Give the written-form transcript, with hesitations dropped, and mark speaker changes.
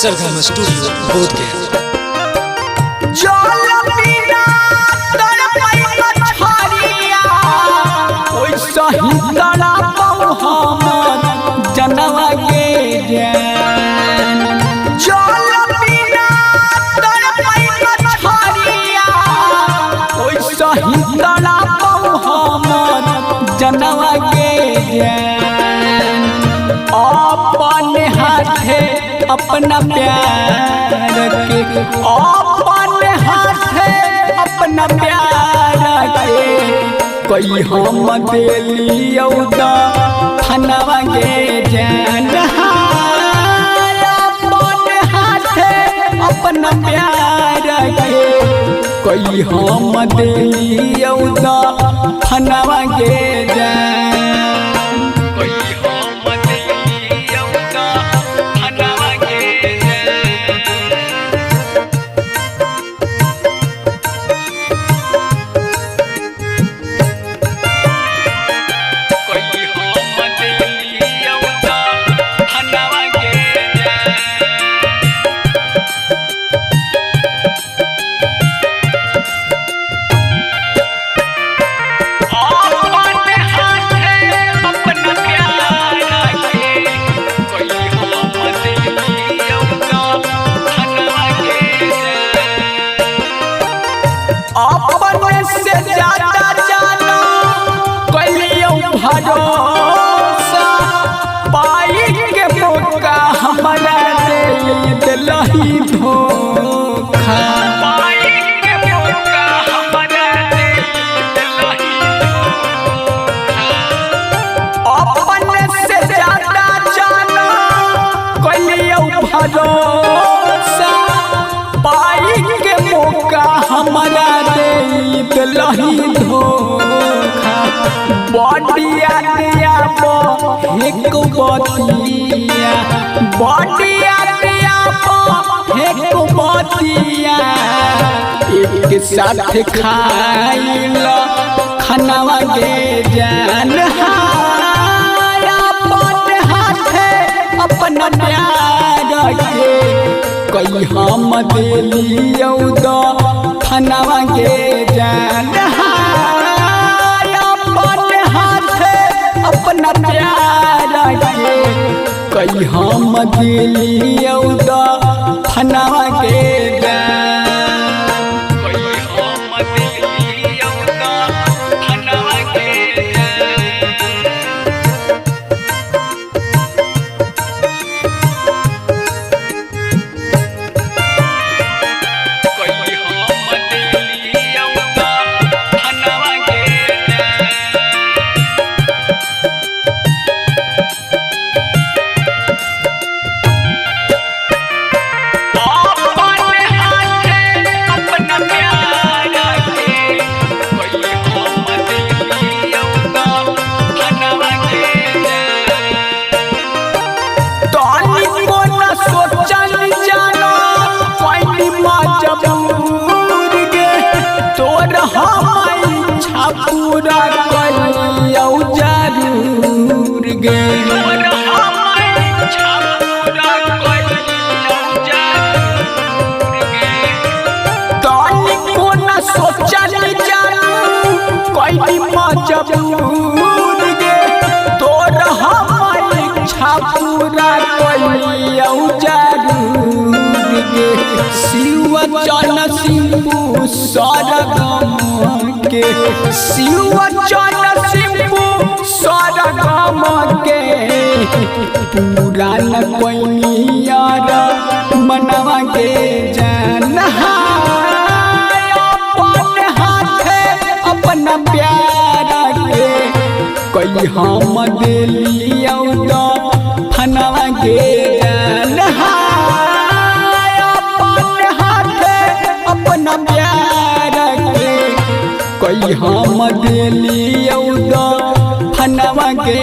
Speaker 1: सरगम studio Bodhgaya.
Speaker 2: जनवा के जनवा के अपने हाथे अपना प्यार के अपने हाथे अपना प्यार के कोई हम दिलियो फनवा के जान अपने हाथे अपना प्यार के कोई हम दिलियो फनवा के जान अपने से ज्यादा जानो कलियों भरोसा पाई के मौका हमारा दिलही धोखा पाई के मौका हमारा दिलही धोखा अपने से ज्यादा जानो कलियों भरोसा पाई के मौका हमारा दिलही धोखा बडिया दिया एक बतिया बडिया दिया एक बतिया एक साथ खाइल खानवा के जान अपने हाथे अपना प्यार के कोई हम दिलियो फनवा के जान अपने हाथे अपना प्यार के कोई हम दिलियो फनवा के जान पूरा कलियो जरूर गे तनिको न सोचल जानू कोई मजबूर गे तोर हमर इच्छा पूरा कलियो जरूर गे शिव चन सिंबू सरगम के शिव चन सिंबू सरगम के पूरा न कोई मनवा के जान अपने हाथे अपना प्यार के कोई हम दिलियो फनवा के जान अपने हाथे अपना प्यार के कोई हम दिलियो फनवा के